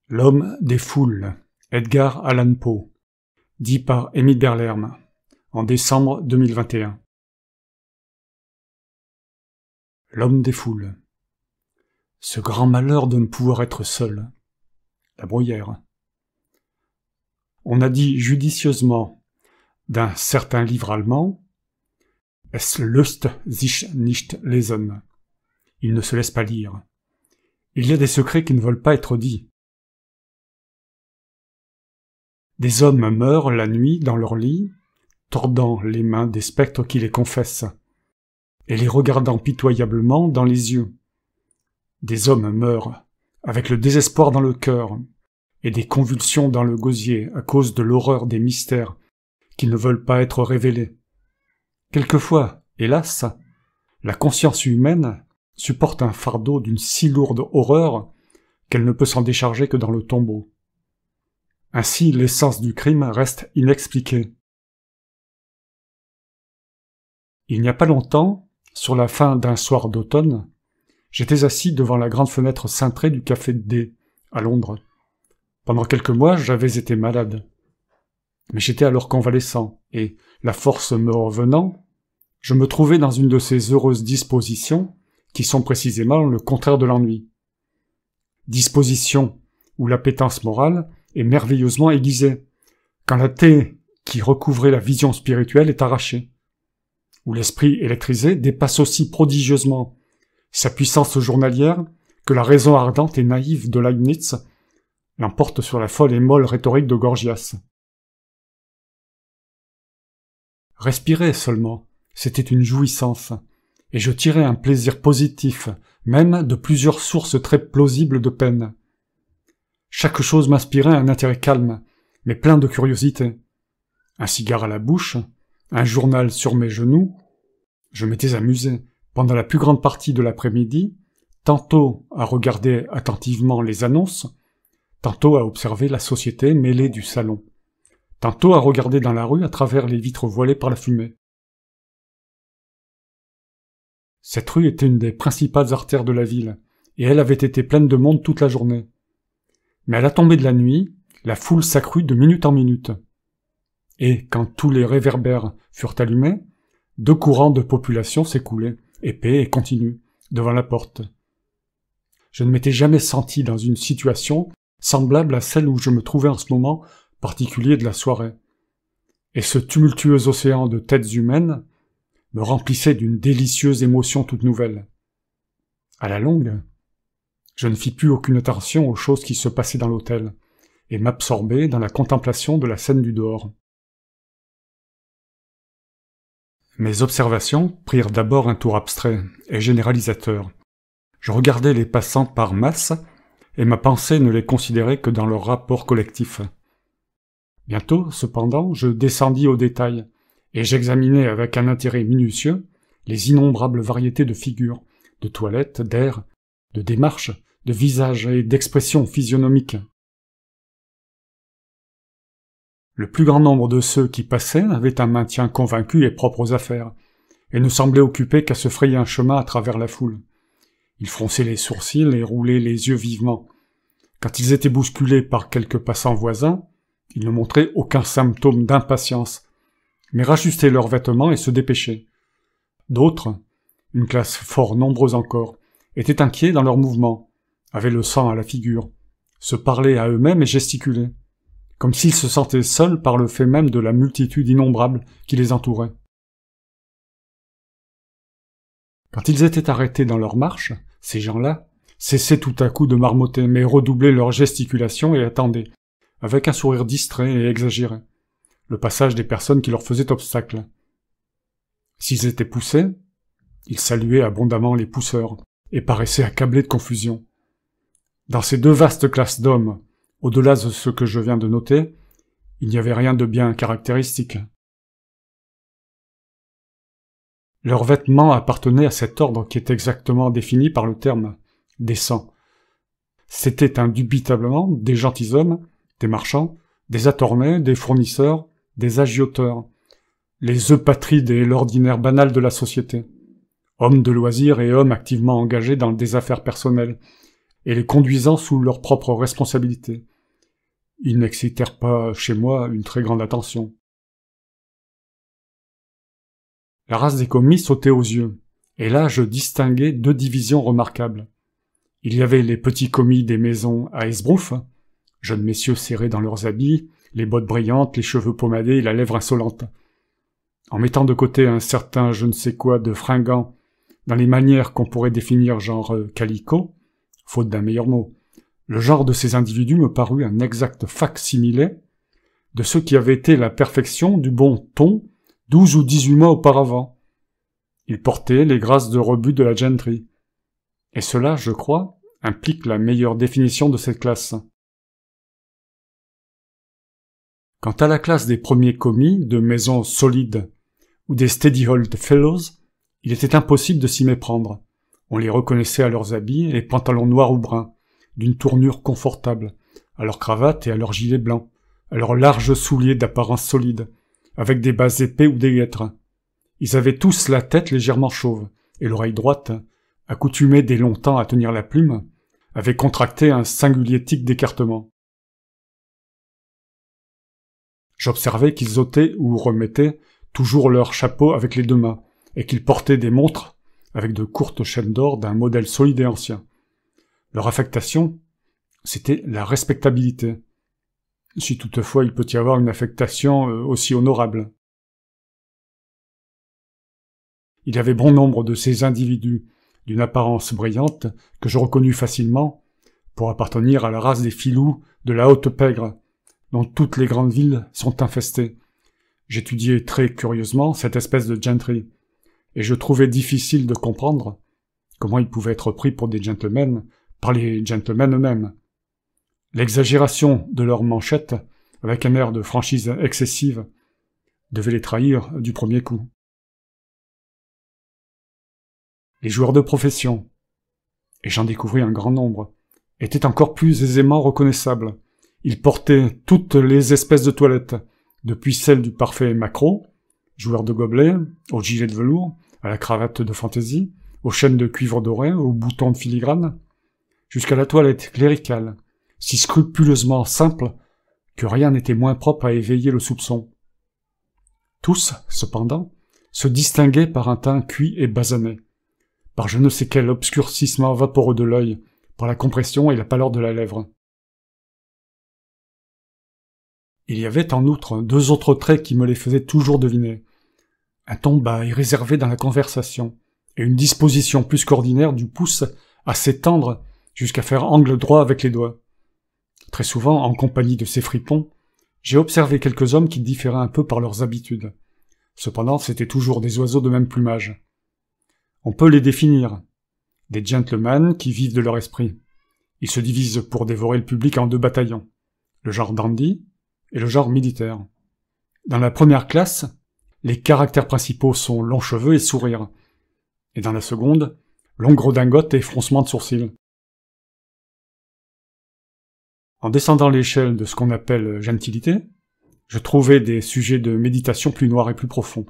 L'homme des foules, Edgar Allan Poe, dit par Émile Berlerme, en décembre 2021. L'homme des foules. Ce grand malheur de ne pouvoir être seul. La bruyère. On a dit judicieusement d'un certain livre allemand « Es löst sich nicht lesen ». Il ne se laisse pas lire. Il y a des secrets qui ne veulent pas être dits. Des hommes meurent la nuit dans leur lit, tordant les mains des spectres qui les confessent, et les regardant pitoyablement dans les yeux. Des hommes meurent, avec le désespoir dans le cœur, et des convulsions dans le gosier à cause de l'horreur des mystères qui ne veulent pas être révélés. Quelquefois, hélas, la conscience humaine supporte un fardeau d'une si lourde horreur qu'elle ne peut s'en décharger que dans le tombeau. Ainsi, l'essence du crime reste inexpliquée. Il n'y a pas longtemps, sur la fin d'un soir d'automne, j'étais assis devant la grande fenêtre cintrée du café D, à Londres. Pendant quelques mois, j'avais été malade. Mais j'étais alors convalescent, et, la force me revenant, je me trouvais dans une de ces heureuses dispositions qui sont précisément le contraire de l'ennui. Disposition où l'appétence morale est merveilleusement aiguisée, quand la taie qui recouvrait la vision spirituelle est arrachée, où l'esprit électrisé dépasse aussi prodigieusement sa puissance journalière que la raison ardente et naïve de Leibniz l'emporte sur la folle et molle rhétorique de Gorgias. Respirer seulement, c'était une jouissance, et je tirais un plaisir positif, même de plusieurs sources très plausibles de peine. Chaque chose m'inspirait un intérêt calme, mais plein de curiosité. Un cigare à la bouche, un journal sur mes genoux, je m'étais amusé, pendant la plus grande partie de l'après-midi, tantôt à regarder attentivement les annonces, tantôt à observer la société mêlée du salon, tantôt à regarder dans la rue à travers les vitres voilées par la fumée. Cette rue était une des principales artères de la ville, et elle avait été pleine de monde toute la journée. Mais à la tombée de la nuit, la foule s'accrut de minute en minute. Et, quand tous les réverbères furent allumés, 2 courants de population s'écoulaient, épais et continus, devant la porte. Je ne m'étais jamais senti dans une situation semblable à celle où je me trouvais en ce moment particulier de la soirée. Et ce tumultueux océan de têtes humaines me remplissait d'une délicieuse émotion toute nouvelle. À la longue, je ne fis plus aucune attention aux choses qui se passaient dans l'hôtel, et m'absorbais dans la contemplation de la scène du dehors. Mes observations prirent d'abord un tour abstrait et généralisateur. Je regardais les passants par masse, et ma pensée ne les considérait que dans leur rapport collectif. Bientôt, cependant, je descendis au détail, et j'examinai avec un intérêt minutieux les innombrables variétés de figures, de toilettes, d'air, de démarches, de visages et d'expressions physionomiques. Le plus grand nombre de ceux qui passaient avaient un maintien convaincu et propre aux affaires, et ne semblaient occupés qu'à se frayer un chemin à travers la foule. Ils fronçaient les sourcils et roulaient les yeux vivement. Quand ils étaient bousculés par quelques passants voisins, ils ne montraient aucun symptôme d'impatience, mais rajustaient leurs vêtements et se dépêchaient. D'autres, une classe fort nombreuse encore, étaient inquiets dans leurs mouvements, avaient le sang à la figure, se parlaient à eux-mêmes et gesticulaient, comme s'ils se sentaient seuls par le fait même de la multitude innombrable qui les entourait. Quand ils étaient arrêtés dans leur marche, ces gens-là cessaient tout à coup de marmotter, mais redoublaient leur gesticulation et attendaient, avec un sourire distrait et exagéré, le passage des personnes qui leur faisaient obstacle. S'ils étaient poussés, ils saluaient abondamment les pousseurs, et paraissaient accablés de confusion. Dans ces 2 vastes classes d'hommes, au-delà de ce que je viens de noter, il n'y avait rien de bien caractéristique. Leurs vêtements appartenaient à cet ordre qui est exactement défini par le terme « décent ». C'étaient indubitablement des gentilshommes, des marchands, des attornés, des fournisseurs, des agioteurs, les eupatrides et l'ordinaire banal de la société, hommes de loisirs et hommes activement engagés dans des affaires personnelles, et les conduisant sous leur propre responsabilité. Ils n'excitèrent pas chez moi une très grande attention. La race des commis sautait aux yeux, et là je distinguais deux divisions remarquables. Il y avait les petits commis des maisons à Esbrouf, jeunes messieurs serrés dans leurs habits, les bottes brillantes, les cheveux pommadés et la lèvre insolente. En mettant de côté un certain je ne sais quoi de fringant, dans les manières qu'on pourrait définir genre calicot, faute d'un meilleur mot, le genre de ces individus me parut un exact fac-similé de ceux qui avaient été la perfection du bon ton 12 ou 18 mois auparavant. Ils portaient les grâces de rebut de la gentry. Et cela, je crois, implique la meilleure définition de cette classe. Quant à la classe des premiers commis, de maisons solides, ou des steady-hold fellows, il était impossible de s'y méprendre. On les reconnaissait à leurs habits et pantalons noirs ou bruns, d'une tournure confortable, à leurs cravates et à leurs gilets blancs, à leurs larges souliers d'apparence solide, avec des bas épais ou des guêtres. Ils avaient tous la tête légèrement chauve, et l'oreille droite, accoutumée dès longtemps à tenir la plume, avait contracté un singulier tic d'écartement. J'observais qu'ils ôtaient ou remettaient toujours leur chapeau avec les deux mains, et qu'ils portaient des montres avec de courtes chaînes d'or d'un modèle solide et ancien. Leur affectation, c'était la respectabilité, si toutefois il peut y avoir une affectation aussi honorable. Il y avait bon nombre de ces individus d'une apparence brillante que je reconnus facilement pour appartenir à la race des filous de la haute pègre, dont toutes les grandes villes sont infestées. J'étudiais très curieusement cette espèce de gentry, et je trouvais difficile de comprendre comment ils pouvaient être pris pour des gentlemen par les gentlemen eux-mêmes. L'exagération de leurs manchettes, avec un air de franchise excessive, devait les trahir du premier coup. Les joueurs de profession, et j'en découvris un grand nombre, étaient encore plus aisément reconnaissables. Ils portaient toutes les espèces de toilettes, depuis celle du parfait maquereau, joueur de gobelet, au gilet de velours, à la cravate de fantaisie, aux chaînes de cuivre doré, aux boutons de filigrane, jusqu'à la toilette cléricale, si scrupuleusement simple que rien n'était moins propre à éveiller le soupçon. Tous, cependant, se distinguaient par un teint cuit et basané, par je ne sais quel obscurcissement vaporeux de l'œil, par la compression et la pâleur de la lèvre. Il y avait en outre deux autres traits qui me les faisaient toujours deviner. Un ton bas et réservé dans la conversation, et une disposition plus qu'ordinaire du pouce à s'étendre jusqu'à faire angle droit avec les doigts. Très souvent, en compagnie de ces fripons, j'ai observé quelques hommes qui différaient un peu par leurs habitudes. Cependant, c'étaient toujours des oiseaux de même plumage. On peut les définir. Des gentlemen qui vivent de leur esprit. Ils se divisent pour dévorer le public en deux bataillons. Le genre dandy et le genre militaire. Dans la première classe, les caractères principaux sont longs cheveux et sourire. Et dans la seconde, longue redingote et froncement de sourcils. En descendant l'échelle de ce qu'on appelle gentilité, je trouvais des sujets de méditation plus noirs et plus profonds.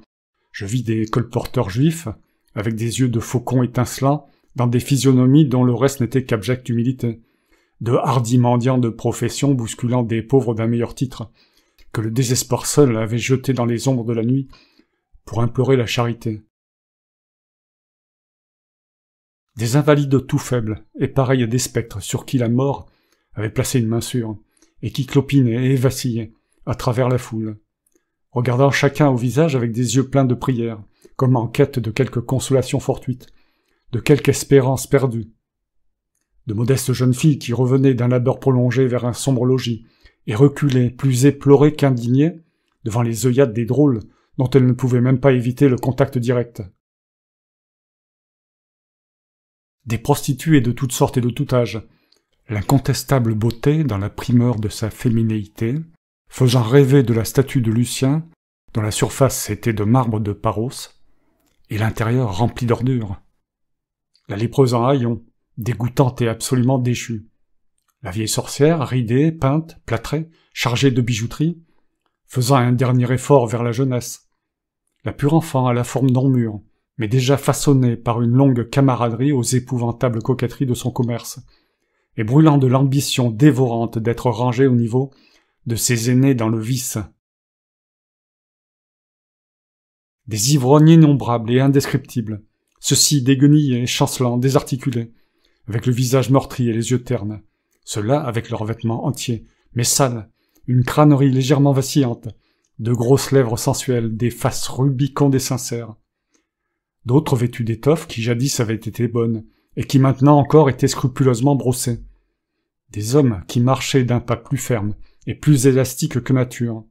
Je vis des colporteurs juifs, avec des yeux de faucon étincelants, dans des physionomies dont le reste n'était qu'abjecte humilité, de hardis mendiants de profession bousculant des pauvres d'un meilleur titre, que le désespoir seul avait jeté dans les ombres de la nuit pour implorer la charité. Des invalides tout faibles, et pareils à des spectres sur qui la mort avait placé une main sûre, et qui clopinaient et vacillaient à travers la foule, regardant chacun au visage avec des yeux pleins de prière, comme en quête de quelque consolation fortuite, de quelque espérance perdue. De modestes jeunes filles qui revenaient d'un labeur prolongé vers un sombre logis, et reculaient, plus éplorées qu'indignées, devant les œillades des drôles, dont elles ne pouvaient même pas éviter le contact direct. Des prostituées de toutes sortes et de tout âge, l'incontestable beauté dans la primeur de sa féminéité, faisant rêver de la statue de Lucien, dont la surface était de marbre de Paros, et l'intérieur rempli d'ordures. La lépreuse en haillons, dégoûtante et absolument déchue. La vieille sorcière, ridée, peinte, plâtrée, chargée de bijouterie, faisant un dernier effort vers la jeunesse. La pure enfant à la forme non mûre, mais déjà façonnée par une longue camaraderie aux épouvantables coquetteries de son commerce, et brûlant de l'ambition dévorante d'être rangé au niveau de ses aînés dans le vice. Des ivrognes innombrables et indescriptibles, ceux-ci déguenillés, chancelants, désarticulés, avec le visage meurtri et les yeux ternes, ceux-là avec leurs vêtements entiers, mais sales, une crânerie légèrement vacillante, de grosses lèvres sensuelles, des faces rubicondes et sincères. D'autres vêtus d'étoffes qui jadis avaient été bonnes, et qui maintenant encore étaient scrupuleusement brossées. Des hommes qui marchaient d'un pas plus ferme et plus élastique que nature,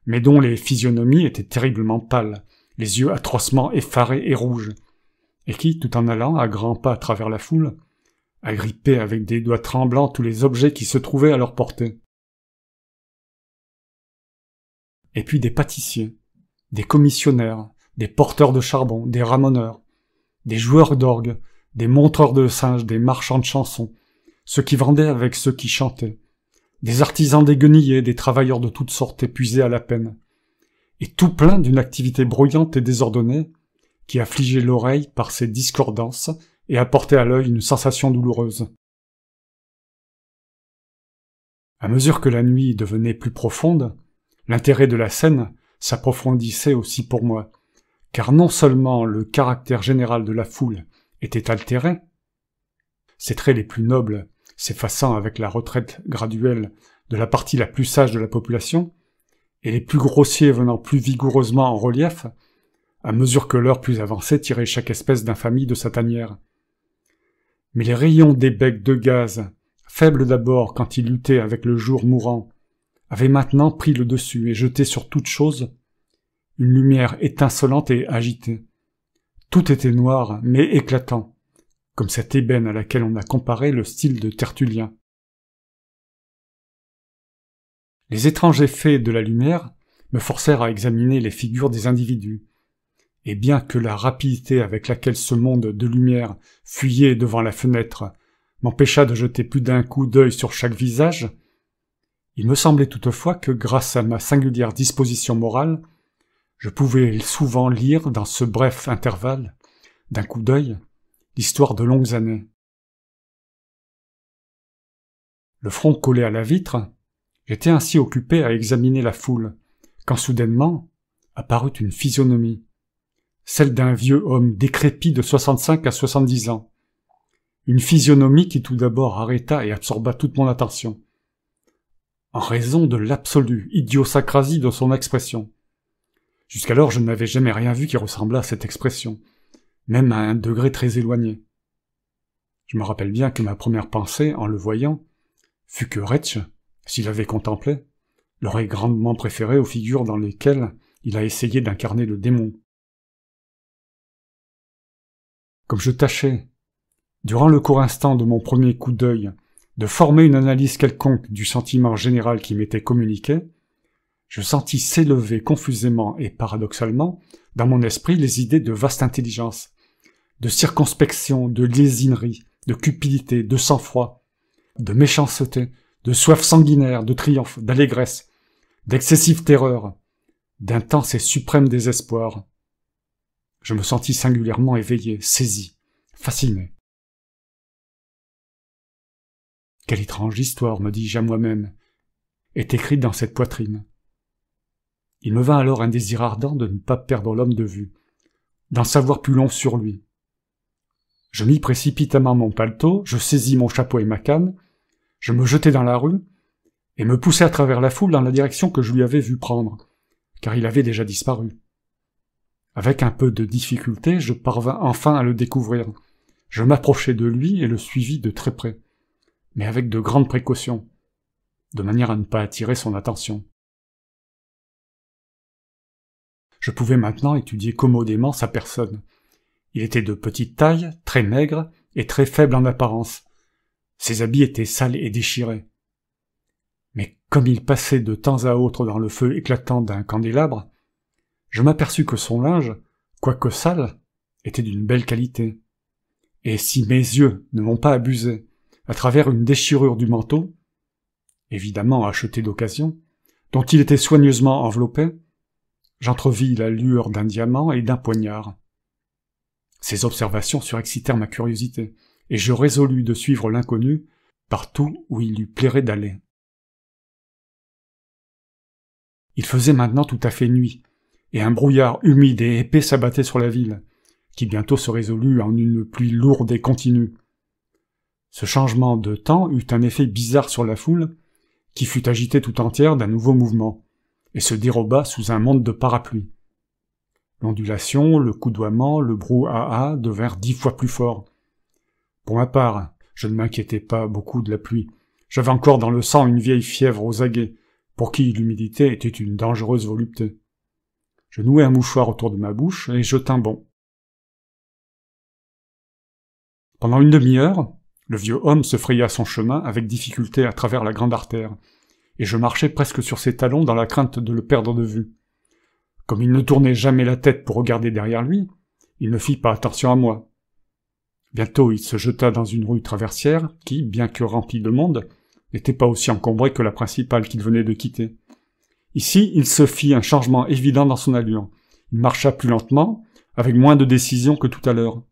mais dont les physionomies étaient terriblement pâles, les yeux atrocement effarés et rouges, et qui, tout en allant à grands pas à travers la foule, agrippaient avec des doigts tremblants tous les objets qui se trouvaient à leur portée. Et puis des pâtissiers, des commissionnaires, des porteurs de charbon, des ramoneurs, des joueurs d'orgue, des montreurs de singes, des marchands de chansons, ceux qui vendaient avec ceux qui chantaient, des artisans déguenillés, des travailleurs de toutes sortes épuisés à la peine, et tout plein d'une activité bruyante et désordonnée qui affligeait l'oreille par ses discordances et apportait à l'œil une sensation douloureuse. À mesure que la nuit devenait plus profonde, l'intérêt de la scène s'approfondissait aussi pour moi, car non seulement le caractère général de la foule était altéré, ses traits les plus nobles s'effaçant avec la retraite graduelle de la partie la plus sage de la population, et les plus grossiers venant plus vigoureusement en relief, à mesure que l'heure plus avancée tirait chaque espèce d'infamie de sa tanière. Mais les rayons des becs de gaz, faibles d'abord quand ils luttaient avec le jour mourant, avaient maintenant pris le dessus et jeté sur toute chose une lumière étincelante et agitée. Tout était noir, mais éclatant, comme cette ébène à laquelle on a comparé le style de Tertullien. Les étranges effets de la lumière me forcèrent à examiner les figures des individus, et bien que la rapidité avec laquelle ce monde de lumière fuyait devant la fenêtre m'empêcha de jeter plus d'un coup d'œil sur chaque visage, il me semblait toutefois que, grâce à ma singulière disposition morale, je pouvais souvent lire dans ce bref intervalle, d'un coup d'œil, l'histoire de longues années. Le front collé à la vitre, j'étais ainsi occupé à examiner la foule, quand soudainement apparut une physionomie, celle d'un vieux homme décrépit de 65 à 70 ans. Une physionomie qui tout d'abord arrêta et absorba toute mon attention, en raison de l'absolue idiosacrasie de son expression. Jusqu'alors je n'avais jamais rien vu qui ressemblât à cette expression, même à un degré très éloigné. Je me rappelle bien que ma première pensée, en le voyant, fut que Retsch, s'il avait contemplé, l'aurait grandement préféré aux figures dans lesquelles il a essayé d'incarner le démon. Comme je tâchais, durant le court instant de mon premier coup d'œil, de former une analyse quelconque du sentiment général qui m'était communiqué, je sentis s'élever confusément et paradoxalement dans mon esprit les idées de vaste intelligence, de circonspection, de lésinerie, de cupidité, de sang-froid, de méchanceté, de soif sanguinaire, de triomphe, d'allégresse, d'excessive terreur, d'intense et suprême désespoir. Je me sentis singulièrement éveillé, saisi, fasciné. Quelle étrange histoire, me dis-je à moi-même, est écrite dans cette poitrine. Il me vint alors un désir ardent de ne pas perdre l'homme de vue, d'en savoir plus long sur lui. Je mis précipitamment mon paletot, je saisis mon chapeau et ma canne, je me jetai dans la rue, et me poussai à travers la foule dans la direction que je lui avais vu prendre, car il avait déjà disparu. Avec un peu de difficulté, je parvins enfin à le découvrir. Je m'approchai de lui et le suivis de très près, mais avec de grandes précautions, de manière à ne pas attirer son attention. Je pouvais maintenant étudier commodément sa personne. Il était de petite taille, très maigre et très faible en apparence. Ses habits étaient sales et déchirés. Mais comme il passait de temps à autre dans le feu éclatant d'un candélabre, je m'aperçus que son linge, quoique sale, était d'une belle qualité. Et si mes yeux ne m'ont pas abusé, à travers une déchirure du manteau, évidemment achetée d'occasion, dont il était soigneusement enveloppé, j'entrevis la lueur d'un diamant et d'un poignard. Ces observations surexcitèrent ma curiosité, et je résolus de suivre l'inconnu partout où il lui plairait d'aller. Il faisait maintenant tout à fait nuit, et un brouillard humide et épais s'abattait sur la ville, qui bientôt se résolut en une pluie lourde et continue. Ce changement de temps eut un effet bizarre sur la foule, qui fut agitée tout entière d'un nouveau mouvement, et se déroba sous un monde de parapluies. L'ondulation, le coudoiement, le brouhaha devinrent 10 fois plus forts. Pour ma part, je ne m'inquiétais pas beaucoup de la pluie. J'avais encore dans le sang une vieille fièvre aux aguets, pour qui l'humidité était une dangereuse volupté. Je nouai un mouchoir autour de ma bouche et je tins bon. Pendant une demi-heure, le vieux homme se fraya son chemin avec difficulté à travers la grande artère, et je marchais presque sur ses talons dans la crainte de le perdre de vue. Comme il ne tournait jamais la tête pour regarder derrière lui, il ne fit pas attention à moi. Bientôt il se jeta dans une rue traversière qui, bien que remplie de monde, n'était pas aussi encombrée que la principale qu'il venait de quitter. Ici, il se fit un changement évident dans son allure. Il marcha plus lentement, avec moins de décision que tout à l'heure,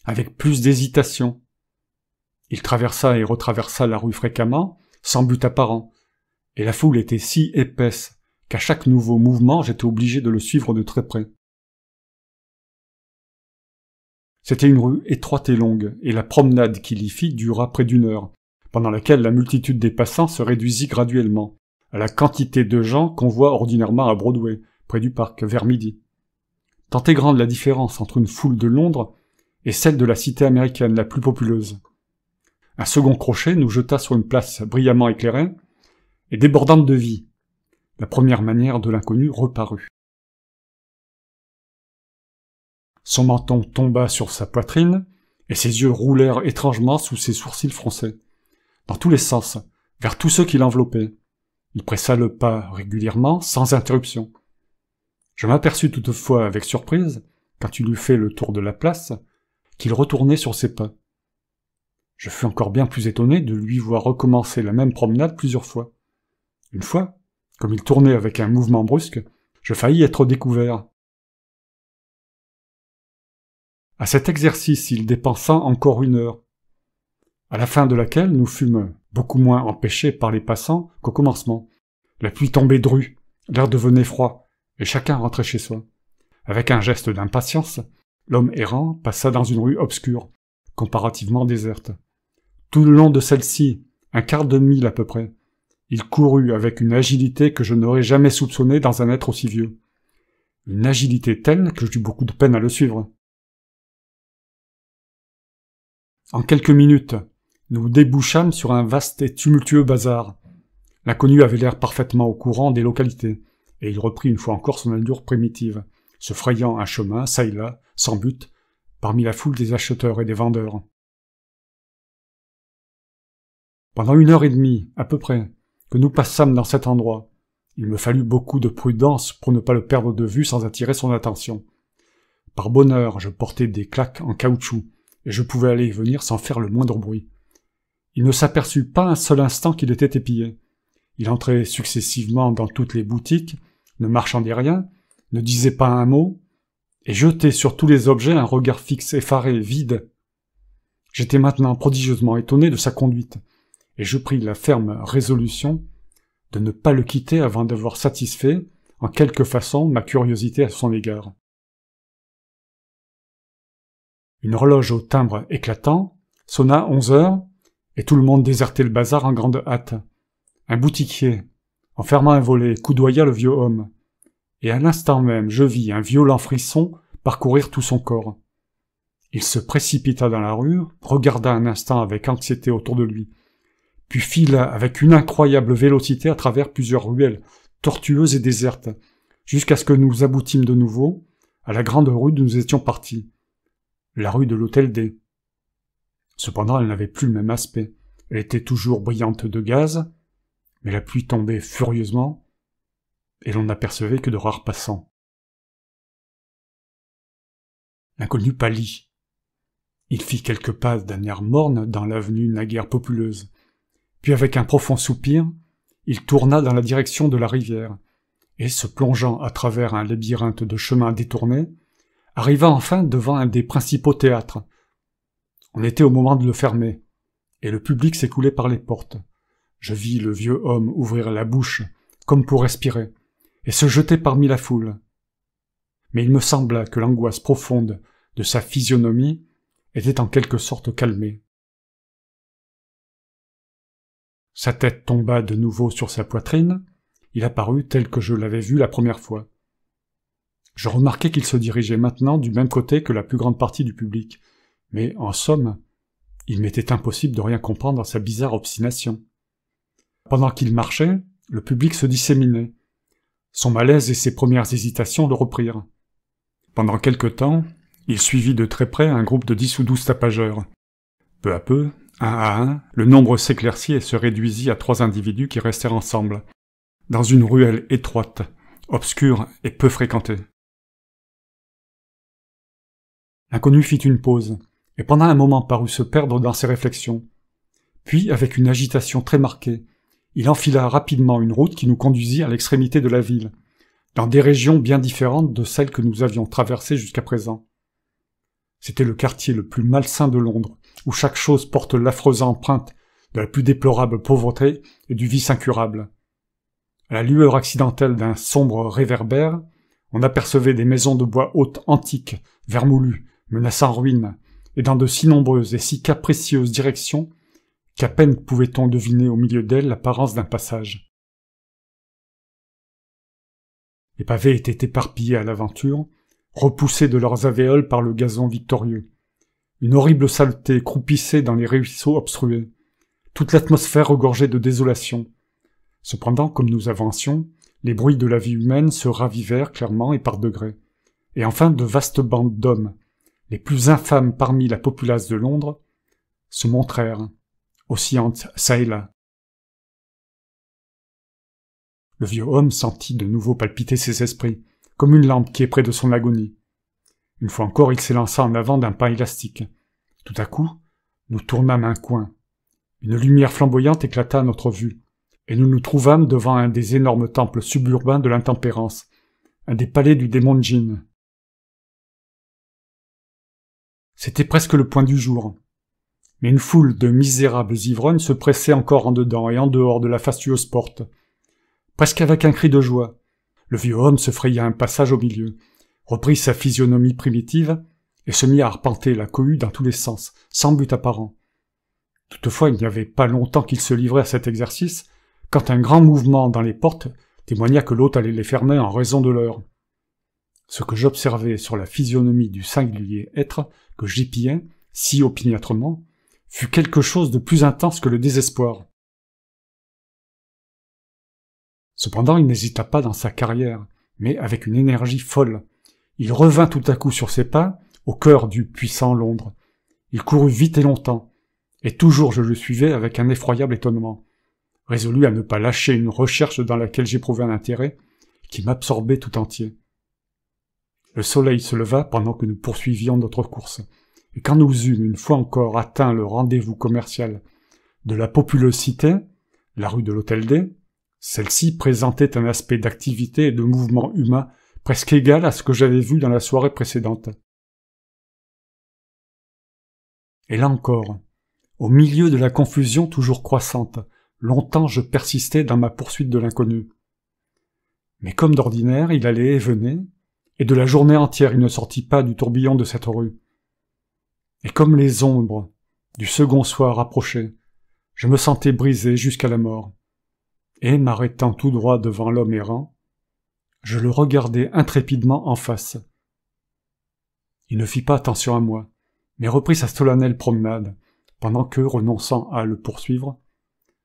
avec plus d'hésitation. Il traversa et retraversa la rue fréquemment, sans but apparent, et la foule était si épaisse qu'à chaque nouveau mouvement j'étais obligé de le suivre de très près. C'était une rue étroite et longue, et la promenade qu'il y fit dura près d'1 heure, pendant laquelle la multitude des passants se réduisit graduellement, à la quantité de gens qu'on voit ordinairement à Broadway, près du parc, vers midi. Tant est grande la différence entre une foule de Londres et celle de la cité américaine la plus populeuse. Un second crochet nous jeta sur une place brillamment éclairée et débordante de vie. La première manière de l'inconnu reparut. Son menton tomba sur sa poitrine, et ses yeux roulèrent étrangement sous ses sourcils froncés, dans tous les sens, vers tous ceux qui l'enveloppaient. Il pressa le pas régulièrement, sans interruption. Je m'aperçus toutefois avec surprise, quand il eut fait le tour de la place, qu'il retournait sur ses pas. Je fus encore bien plus étonné de lui voir recommencer la même promenade plusieurs fois. Une fois, comme il tournait avec un mouvement brusque, je faillis être découvert. À cet exercice, il dépensa encore 1 heure, à la fin de laquelle nous fûmes beaucoup moins empêchés par les passants qu'au commencement. La pluie tombait drue, l'air devenait froid, et chacun rentrait chez soi. Avec un geste d'impatience, l'homme errant passa dans une rue obscure, comparativement déserte. Tout le long de celle-ci, un quart de mille à peu près, il courut avec une agilité que je n'aurais jamais soupçonnée dans un être aussi vieux. Une agilité telle que j'eus beaucoup de peine à le suivre. En quelques minutes, nous débouchâmes sur un vaste et tumultueux bazar. L'inconnu avait l'air parfaitement au courant des localités, et il reprit une fois encore son allure primitive, se frayant un chemin, çà et là, sans but, parmi la foule des acheteurs et des vendeurs. Pendant 1 heure et demie, à peu près, que nous passâmes dans cet endroit, il me fallut beaucoup de prudence pour ne pas le perdre de vue sans attirer son attention. Par bonheur, je portais des claques en caoutchouc, et je pouvais aller et venir sans faire le moindre bruit. Il ne s'aperçut pas un seul instant qu'il était épié. Il entrait successivement dans toutes les boutiques, ne marchandait rien, ne disait pas un mot, et jetait sur tous les objets un regard fixe, effaré, vide. J'étais maintenant prodigieusement étonné de sa conduite, et je pris la ferme résolution de ne pas le quitter avant d'avoir satisfait, en quelque façon, ma curiosité à son égard. Une horloge au timbre éclatant sonna 11 heures, et tout le monde désertait le bazar en grande hâte. Un boutiquier, en fermant un volet, coudoya le vieux homme, et à l'instant même je vis un violent frisson parcourir tout son corps. Il se précipita dans la rue, regarda un instant avec anxiété autour de lui, puis fila avec une incroyable vélocité à travers plusieurs ruelles, tortueuses et désertes, jusqu'à ce que nous aboutîmes de nouveau à la grande rue d'où nous étions partis, la rue de l'Hôtel-D. Cependant, elle n'avait plus le même aspect. Elle était toujours brillante de gaz, mais la pluie tombait furieusement, et l'on n'apercevait que de rares passants. L'inconnu pâlit. Il fit quelques pas d'un air morne dans l'avenue naguère populeuse. Puis avec un profond soupir, il tourna dans la direction de la rivière, et se plongeant à travers un labyrinthe de chemins détournés, arriva enfin devant un des principaux théâtres. On était au moment de le fermer, et le public s'écoulait par les portes. Je vis le vieux homme ouvrir la bouche, comme pour respirer, et se jeter parmi la foule. Mais il me sembla que l'angoisse profonde de sa physionomie était en quelque sorte calmée. Sa tête tomba de nouveau sur sa poitrine, il apparut tel que je l'avais vu la première fois. Je remarquai qu'il se dirigeait maintenant du même côté que la plus grande partie du public, mais, en somme, il m'était impossible de rien comprendre à sa bizarre obstination. Pendant qu'il marchait, le public se disséminait. Son malaise et ses premières hésitations le reprirent. Pendant quelque temps, il suivit de très près un groupe de 10 ou 12 tapageurs. Peu à peu, un à un, le nombre s'éclaircit et se réduisit à 3 individus qui restèrent ensemble, dans une ruelle étroite, obscure et peu fréquentée. L'inconnu fit une pause, et pendant un moment parut se perdre dans ses réflexions. Puis, avec une agitation très marquée, il enfila rapidement une route qui nous conduisit à l'extrémité de la ville, dans des régions bien différentes de celles que nous avions traversées jusqu'à présent. C'était le quartier le plus malsain de Londres, où chaque chose porte l'affreuse empreinte de la plus déplorable pauvreté et du vice incurable. À la lueur accidentelle d'un sombre réverbère, on apercevait des maisons de bois hautes antiques, vermoulues, menaçant ruine, et dans de si nombreuses et si capricieuses directions qu'à peine pouvait-on deviner au milieu d'elles l'apparence d'un passage. Les pavés étaient éparpillés à l'aventure, repoussés de leurs alvéoles par le gazon victorieux. Une horrible saleté croupissait dans les ruisseaux obstrués. Toute l'atmosphère regorgeait de désolation. Cependant, comme nous avancions, les bruits de la vie humaine se ravivèrent clairement et par degrés. Et enfin, de vastes bandes d'hommes, les plus infâmes parmi la populace de Londres, se montrèrent, oscillantes çà et là. Le vieux homme sentit de nouveau palpiter ses esprits, comme une lampe qui est près de son agonie. Une fois encore, il s'élança en avant d'un pas élastique. Tout à coup, nous tournâmes un coin. Une lumière flamboyante éclata à notre vue, et nous nous trouvâmes devant un des énormes temples suburbains de l'intempérance, un des palais du démon Djinn. C'était presque le point du jour. Mais une foule de misérables ivrognes se pressait encore en dedans et en dehors de la fastueuse porte. Presque avec un cri de joie, le vieux homme se fraya un passage au milieu, reprit sa physionomie primitive et se mit à arpenter la cohue dans tous les sens, sans but apparent. Toutefois, il n'y avait pas longtemps qu'il se livrait à cet exercice, quand un grand mouvement dans les portes témoigna que l'hôte allait les fermer en raison de l'heure. Ce que j'observai sur la physionomie du singulier être que j'épiais, si opiniâtrement, fut quelque chose de plus intense que le désespoir. Cependant, il n'hésita pas dans sa carrière, mais avec une énergie folle. Il revint tout à coup sur ses pas, au cœur du puissant Londres. Il courut vite et longtemps, et toujours je le suivais avec un effroyable étonnement, résolu à ne pas lâcher une recherche dans laquelle j'éprouvais un intérêt qui m'absorbait tout entier. Le soleil se leva pendant que nous poursuivions notre course, et quand nous eûmes une fois encore atteint le rendez-vous commercial de la populeuse cité, la rue de l'Hôtel-D, celle-ci présentait un aspect d'activité et de mouvement humain presque égal à ce que j'avais vu dans la soirée précédente. Et là encore, au milieu de la confusion toujours croissante, longtemps je persistais dans ma poursuite de l'inconnu. Mais comme d'ordinaire, il allait et venait, et de la journée entière il ne sortit pas du tourbillon de cette rue. Et comme les ombres du second soir approchaient, je me sentais brisé jusqu'à la mort. Et, m'arrêtant tout droit devant l'homme errant, je le regardai intrépidement en face. Il ne fit pas attention à moi, mais reprit sa solennelle promenade, pendant que, renonçant à le poursuivre,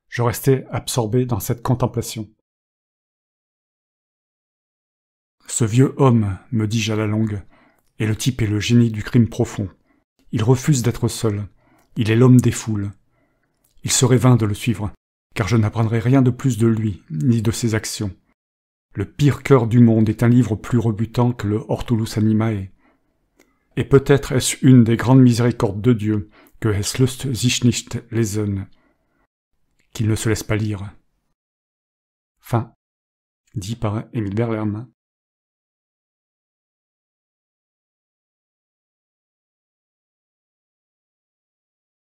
je restais absorbé dans cette contemplation. Ce vieux homme, me dis-je à la longue, et le type est le génie du crime profond. Il refuse d'être seul. Il est l'homme des foules. Il serait vain de le suivre, car je n'apprendrai rien de plus de lui, ni de ses actions. Le pire cœur du monde est un livre plus rebutant que le Hortulus Animae. Et peut-être est-ce une des grandes miséricordes de Dieu que es löst sich nicht lesen, qu'il ne se laisse pas lire. Fin. Dit par Émile Berlerme.